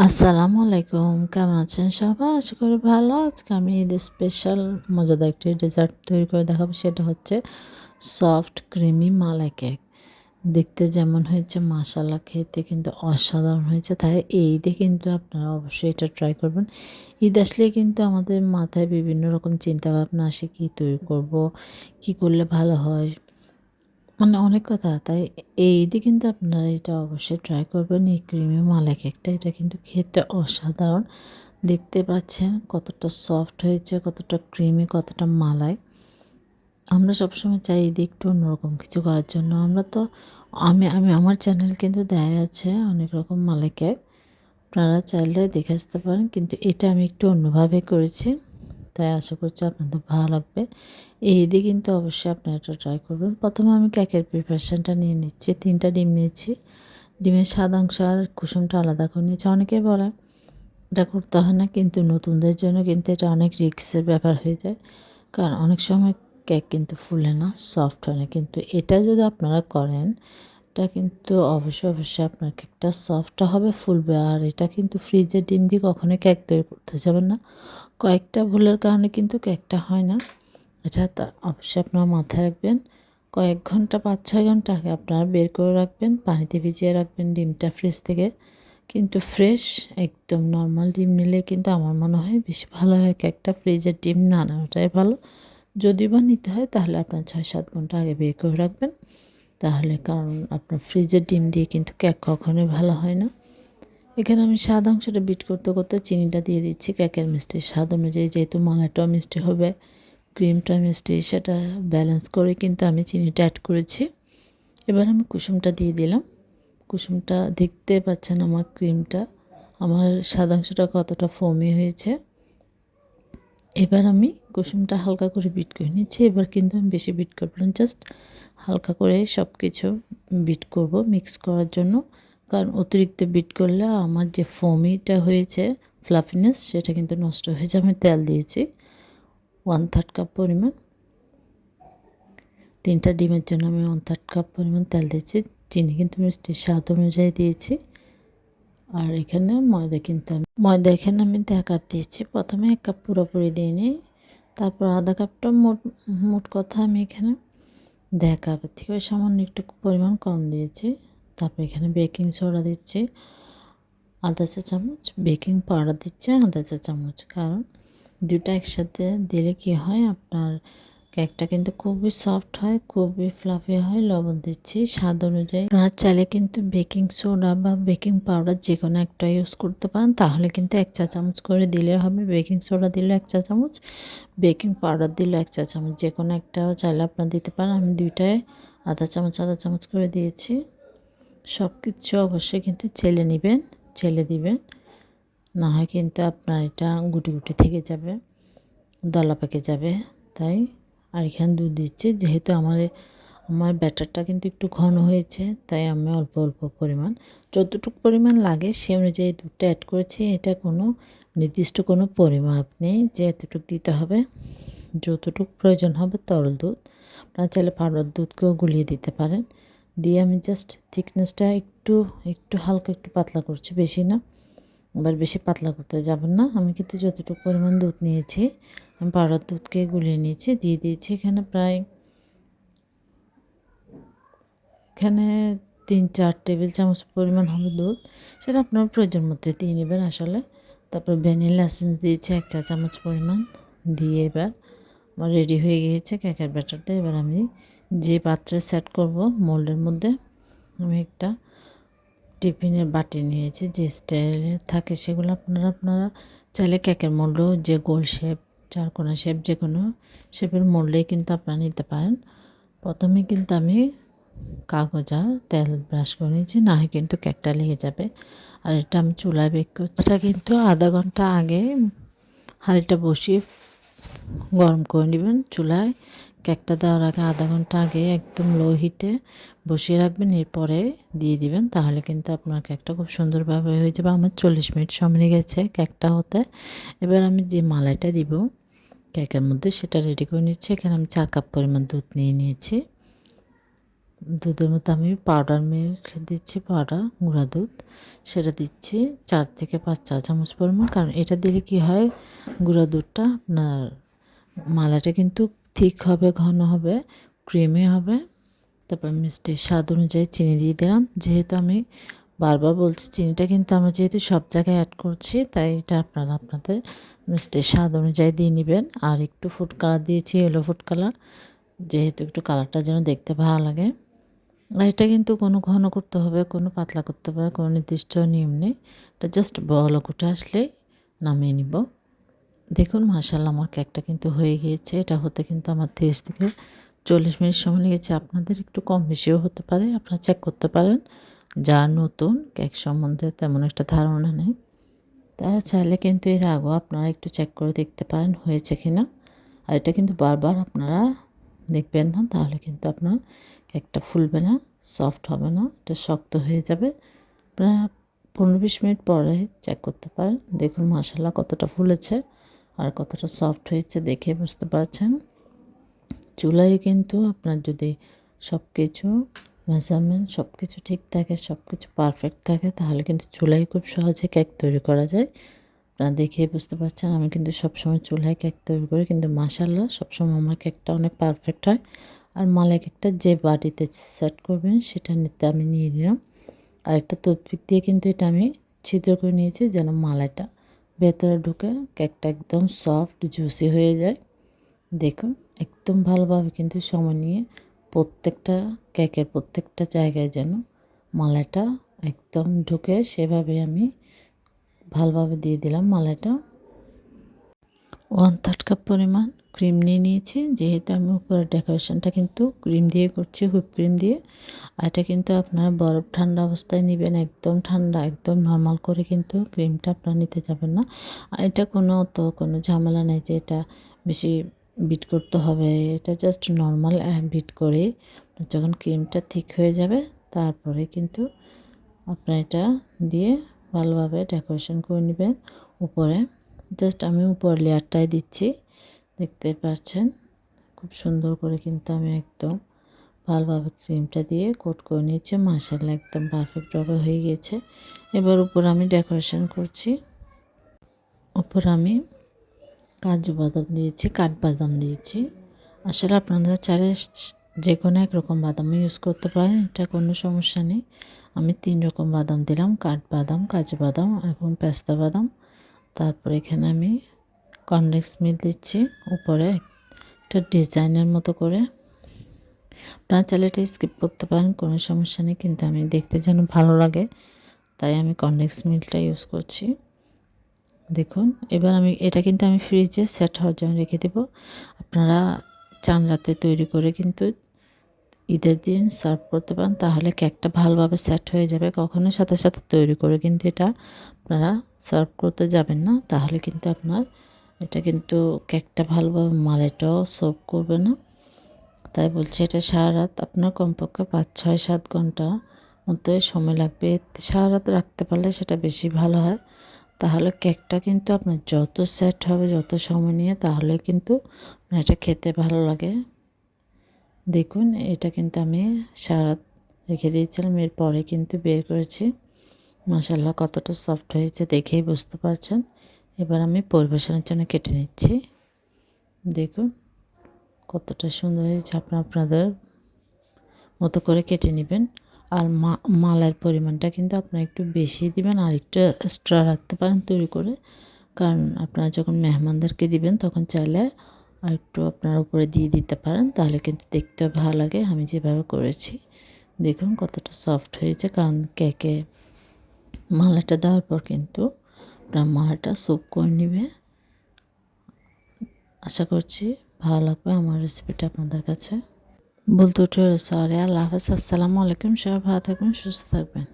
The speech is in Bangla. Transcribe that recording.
আসসালামু আলাইকুম, কেমন আছেন সবাই? আশা করি ভালো। আজকে আমি ঈদের স্পেশাল মজাদার একটি ডেজার্ট তৈরি করে দেখাবো। সেটা হচ্ছে সফট ক্রিমি মালাই কেক। দেখতে যেমন হয়েছে মাশাআল্লাহ, খেতে কিন্তু অসাধারণ হয়েছে। তাই এই ঈদে কিন্তু আপনারা অবশ্যই এটা ট্রাই করবেন। ঈদ আসলে কিন্তু আমাদের মাথায় বিভিন্ন রকম চিন্তাভাবনা আসে, কী তৈরি করব, কী করলে ভালো হয়, মানে অনেক কথা। তাই এই ঈদে কিন্তু আপনারা এটা অবশ্যই ট্রাই করবেন। এই ক্রিমি মালাই কেকটা, এটা কিন্তু খেতে অসাধারণ। দেখতে পাচ্ছেন কতটা সফট হয়েছে, কতটা ক্রিমি, কতটা মালাই। আমরা সবসময় চাই ঈদে একটু অন্যরকম কিছু করার জন্য। আমরা তো আমি আমি আমার চ্যানেল কিন্তু দেয়া আছে অনেক রকম মালাই কেক, আপনারা চাইলে দেখে আসতে পারেন। কিন্তু এটা আমি একটু অন্যভাবে করেছি, তাই আশা করছি আপনাদের ভালো লাগবে। এই ঈদে কিন্তু অবশ্যই আপনারা এটা ট্রাই করবেন। প্রথমে আমি কেকের প্রিপারেশনটা নিয়ে নিচ্ছি। 3টা ডিম নিয়েছি। ডিমের সাদা অংশ আর কুসুমটা আলাদা করে নিয়েছি। অনেকেই বলে এটা করতে হয় না, কিন্তু নতুনদের জন্য কিন্তু এটা অনেক রিস্কের ব্যাপার হয়ে যায়। কারণ অনেক সময় কেক কিন্তু ফুলে না, সফট হয় না। কিন্তু এটা যদি আপনারা করেন, এটা কিন্তু অবশ্যই আপনার কেকটা সফটও হবে, ফুলবে। আর এটা কিন্তু ফ্রিজের ডিম দিয়ে কখনোই কেক তৈরি করতে যাবেন না। কয়েকটা ভুলের কারণে কিন্তু কেকটা হয় না। এটা তা অবশ্যই আপনারা মাথায় রাখবেন। কয়েক ঘন্টা, 5-6 ঘন্টা আগে আপনারা বের করে রাখবেন, পানিতে ভিজিয়ে রাখবেন ডিমটা ফ্রিজ থেকে। কিন্তু ফ্রেশ একদম নরমাল ডিম নিলে কিন্তু আমার মনে হয় বেশি ভালো হয় কেকটা। ফ্রিজের ডিম না নেওয়াটাই ভালো। যদি বা নিতে হয় তাহলে আপনার 6-7 ঘন্টা আগে বের করে রাখবেন। তাহলে, কারণ আপনার ফ্রিজের ডিম দিয়ে কিন্তু কেক কখনোই ভালো হয় না। এখানে আমি স্বাদ অংশটা বিট করতে করতে চিনিটা দিয়ে দিচ্ছি কেকের মিষ্টির স্বাদ অনুযায়ী। যেহেতু মালাইটাও মিষ্টি হবে, ক্রিমটা মিষ্টি, সেটা ব্যালেন্স করে কিন্তু আমি চিনিটা অ্যাড করেছি। এবার আমি কুসুমটা দিয়ে দিলাম। কুসুমটা দেখতে পাচ্ছেন আমার ক্রিমটা, আমার সাদাংশটা কতটা ফোমি হয়েছে। এবার আমি কুসুমটা হালকা করে বিট করে নিচ্ছি। এবার কিন্তু আমি বেশি বিট করব না, জাস্ট হালকা করে সব কিছু বিট করব মিক্স করার জন্য। কারণ অতিরিক্ত বিট করলে আমার যে ফোমিটা হয়েছে, ফ্লাফিনেস, সেটা কিন্তু নষ্ট হয়ে যাবে। আমি তেল দিয়েছি 1/3 কাপ পরিমাণ। 3টা ডিমের জন্য আমি 1/3 কাপ পরিমাণ তেল দিয়েছি। চিনি কিন্তু মিষ্টির স্বাদ অনুযায়ী দিয়েছি। আর এখানে ময়দা এখানে আমি 1.5 কাপ দিয়েছি। প্রথমে 1 কাপ পুরোপুরি দিয়ে নিই, তারপর আধা কাপটা মোট মোট কথা আমি এখানে 1.5 কাপের থেকে সামান্য একটু পরিমাণ কম দিয়েছি। তারপর এখানে বেকিং সোডা দিচ্ছি আধা চা চামচ, বেকিং পাউডার দিচ্ছি আধা চা চামচ। কারণ দুটো একসাথে দিলে কী হয়, আপনার কেকটা কিন্তু খুবই সফট হয়, খুবই ফ্লাফি হয়। লবণ দিচ্ছি স্বাদ অনুযায়ী। আপনারা চাইলে কিন্তু বেকিং সোডা বা বেকিং পাউডার যে কোনো একটা ইউজ করতে পারেন, তাহলে কিন্তু 1 চা চামচ করে দিলে হবে। বেকিং সোডা দিলে 1 চা চামচ, বেকিং পাউডার দিলে 1 চা চামচ, যে কোনো একটাও চাইলে আপনারা দিতে পারেন। আমি দুইটায় আধা চামচ করে দিয়েছি। সব কিছু অবশ্যই কিন্তু চেলে দিবেন, না হয় কিন্তু আপনার এটা গুটি গুটি থেকে যাবে, দলা পেকে যাবে। তাই আর এখানে দুধ দিচ্ছি। যেহেতু আমার ব্যাটারটা কিন্তু একটু ঘন হয়েছে, তাই আমি অল্প অল্প পরিমাণ, যতটুকু পরিমাণ লাগে সে অনুযায়ী দুধটা অ্যাড করেছি। এটা কোনো নির্দিষ্ট কোনো পরিমাপ নেই যে এতটুকু দিতে হবে। যতটুকু প্রয়োজন হবে তরল দুধ, আপনারা চাইলে পাউডার দুধকেও গুলিয়ে দিতে পারেন। দিয়ে আমি জাস্ট থিকনেসটা একটু একটু হালকা একটু পাতলা করছি, বেশি না। আবার বেশি পাতলা করতে যাবেন না। আমি কিন্তু যতটুকু পরিমাণ দুধ নিয়েছি, আমি পাউডার দুধকে গুলিয়ে নিয়েছি, দিয়ে দিয়েছি এখানে প্রায় 3-4 টেবিল চামচ পরিমাণ হবে দুধ। সেটা আপনার প্রয়োজন মতো দিয়ে নেবেন আসলে। তারপর ভ্যানিলা এসেন্স দিয়েছি 1 চা চামচ পরিমাণ। দিয়ে এবার আমার রেডি হয়ে গিয়েছে কেকের ব্যাটারটা। এবার আমি যে পাত্রে সেট করব, মোল্ডের মধ্যে আমি একটা টিফিনের বাটি নিয়েছি, যে স্টাইলের থাকে সেগুলো। আপনারা চাইলে কেকের মোল্ডও, যে গোল শেপ, চারকোনা শেপ, যে কোনো শেপের মোল্ডেই কিন্তু আপনারা নিতে পারেন। প্রথমে কিন্তু আমি কাগজ আর তেল ব্রাশ করে নিয়েছি, না হয় কিন্তু কেকটা লেগে যাবে। আর এটা আমি চুলায় বেক করছি। এটা কিন্তু আধা ঘন্টা আগে হাঁড়িটা বসিয়ে গরম করে নেবেন চুলায়। কেকটা দেওয়ার আগে আধা ঘন্টা আগে একদম লো হিটে বসিয়ে রাখবেন, এরপরে দিয়ে দিবেন। তাহলে কিন্তু আপনার কেকটা খুব সুন্দরভাবে হয়ে যাবে। আমার 40 মিনিট সময় লেগেছে কেকটা হতে। এবার আমি যে মালাইটা দিব কেকের মধ্যে, সেটা রেডি করে নিচ্ছি। এখানে আমি 4 কাপ পরিমাণ দুধ নিয়ে নিয়েছি। দুধের মধ্যে আমি পাউডার মিল্ক দিচ্ছি, পাউডার গুঁড়া দুধ, সেটা দিচ্ছি 4 থেকে 5 চা চামচ পরিমাণ। কারণ এটা দিলে কি হয়, গুঁড়া দুধটা আপনার মালাটা কিন্তু থিক হবে, ঘন হবে, ক্রিমি হবে। তারপর মিষ্টির স্বাদ অনুযায়ী চিনি দিয়ে দিলাম। যেহেতু আমি বারবার বলছি, চিনিটা কিন্তু আমরা যেহেতু সব জায়গায় অ্যাড করছি, তাই এটা আপনারা আপনাদের মিষ্টির স্বাদ অনুযায়ী দিয়ে নেবেন। আর একটু ফুড কালার দিয়েছি, ইয়েলো ফুড কালার, যেহেতু একটু কালারটা যেন দেখতে ভালো লাগে। আর এটা কিন্তু কোনো ঘন করতে হবে, কোনো পাতলা করতে হবে, কোনো নির্দিষ্ট নিয়ম নেই। এটা জাস্ট বলক উঠে আসলেই নামিয়ে নিব। দেখুন মাশাআল্লাহ আমার কেকটা কিন্তু হয়ে গিয়েছে। এটা হতে কিন্তু আমার 30 থেকে 40 মিনিট সময় লেগেছে। আপনাদের একটু কম বেশিও হতে পারে, আপনারা চেক করতে পারেন। যার নতুন কেক সম্বন্ধে তেমন একটা ধারণা নেই, তারা চাইলে কিন্তু এর আগেও আপনারা একটু চেক করে দেখতে পারেন হয়েছে কি না। আর এটা কিন্তু বারবার আপনারা দেখবেন না, তাহলে কিন্তু আপনার কেকটা ফুলবে না, সফট হবে না, এটা শক্ত হয়ে যাবে। আপনারা 15-20 মিনিট পরে চেক করতে পারেন। দেখুন মাশাআল্লাহ কতটা ফুলেছে আর কতটা সফট হয়েছে দেখে বুঝতে পারছেন। চুলায় কিন্তু আপনার যদি সব কিছু মেজারমেন্ট সব কিছু ঠিক থাকে, সব কিছু পারফেক্ট থাকে, তাহলে কিন্তু চুলায় খুব সহজে কেক তৈরি করা যায়। আপনারা দেখেই বুঝতে পারছেন আমি কিন্তু সবসময় চুলায় কেক তৈরি করি, কিন্তু মাশাআল্লাহ সবসময় আমার কেকটা অনেক পারফেক্ট হয়। আর মালাই কেকটা যে বাটিতে সেট করবেন সেটা নিতে আমি নিয়ে নিলাম। আর একটা টুথপিক দিয়ে কিন্তু এটা আমি ছিদ্র করে নিয়েছি, যেন মালাইটা ভেতরে ঢুকে কেকটা একদম সফট জুসি হয়ে যায়। দেখুন একদম ভালোভাবে কিন্তু সময় নিয়ে প্রত্যেকটা কেকের প্রত্যেকটা জায়গায় যেন মালাইটা একদম ঢুকে, সেভাবে আমি ভালোভাবে দিয়ে দিলাম মালাইটা। 1/3 কাপ পরিমাণ ক্রিম নিয়ে নিয়েছি, যেহেতু আমি উপরের ডেকোরেশনটা কিন্তু ক্রিম দিয়ে করছি, হুইপ ক্রিম দিয়ে। আর এটা কিন্তু আপনারা বরফ ঠান্ডা অবস্থায় নেবেন, একদম ঠান্ডা, একদম নর্মাল করে কিন্তু ক্রিমটা আপনারা নিতে যাবেন না। আর এটা কোনো ঝামেলা নেই যে এটা বেশি বিট করতে হবে, এটা জাস্ট নর্মাল বিট করে যখন ক্রিমটা ঠিক হয়ে যাবে তারপরে কিন্তু আপনার এটা দিয়ে ভালোভাবে ডেকোরেশন করে নেবেন। উপরে জাস্ট আমি উপর লেয়ারটাই দিচ্ছি, দেখতে পাচ্ছেন খুব সুন্দর করে কিন্তু আমি একদম ভালোভাবে ক্রিমটা দিয়ে কোট করে নিয়েছি। মাশাআল্লাহ একদম পারফেক্টভাবে হয়ে গিয়েছে। এবার উপর আমি ডেকোরেশন করছি। উপর আমি কাজু বাদাম দিয়েছি, কাঠবাদাম দিয়েছি। আসলে আপনারা চাইলে যে কোনো একরকম বাদাম ইউজ করতে পারেন, এটা কোনো সমস্যা নেই। আমি 3 রকম বাদাম দিলাম, কাঠবাদাম, কাজু বাদাম এবং পেস্তা বাদাম। তারপর এখানে আমি কর্নফ্লেক্স মিল্ক দিচ্ছি উপরে একটা ডিজাইনের মতো করে। আপনারা চাইলে এটা স্কিপ করতে পারেন, কোনো সমস্যা নেই, কিন্তু আমি দেখতে যেন ভালো লাগে তাই আমি কর্নফ্লেক্স মিল্কটা ইউজ করছি। দেখুন এবার এটা কিন্তু আমি ফ্রিজে সেট হওয়ার জন্য রেখে দেব। আপনারা চান রাতে তৈরি করে কিন্তু ঈদের দিন সার্ভ করতে পারেন, তাহলে কেকটা ভালোভাবে সেট হয়ে যাবে। কখনো সাথে সাথে তৈরি করে কিন্তু এটা আপনারা সার্ভ করতে যাবেন না, তাহলে কিন্তু আপনার এটা কিন্তু কেকটা ভালোভাবে মালাইটাও সার্ভ করবে না। তাই বলছি এটা সারা রাত আপনার কমপক্ষে 5-6-7 ঘন্টা মধ্যে সময় লাগবে। সারা রাত রাখতে পারলে সেটা বেশি ভালো হয়, তাহলে কেকটা কিন্তু আপনার যত সেট হবে যত সময় নিয়ে, তাহলে কিন্তু এটা খেতে ভালো লাগে। দেখুন এটা কিন্তু আমি সারা রাত রেখে দিয়েছিলাম, এরপরে কিন্তু বের করেছি। মাশাআল্লাহ কতটা সফট হয়েছে দেখেই বুঝতে পারছেন। এবার আমি পরিবেশনের জন্য কেটে নিচ্ছি। দেখুন কতটা সুন্দর হয়েছে, আপনাদের মতো করে কেটে নেবেন। আর মালাইয়ের পরিমাণটা কিন্তু আপনারা একটু বেশি দিবেন, আর একটু এক্সট্রা রাখতে পারেন তৈরি করে, কারণ আপনারা যখন মেহমানদেরকে দিবেন তখন চাইলে আর একটু আপনার উপরে দিয়ে দিতে পারেন, তাহলে কিন্তু দেখতে ভালো লাগে। আমি যেভাবে করেছি দেখুন কতটা সফট হয়েছে, কারণ কেকে মালাটা দেওয়ার পর কিন্তু আপনার মালাটা সোক করে নেবে। আশা করছি ভালো লাগবে আমার রেসিপিটা আপনাদের কাছে। বলতে উঠে সরি, আল্লাহ হাফেজ, আসসালামু আলাইকুম। সবাই ভালো থাকবেন, সুস্থ থাকবেন।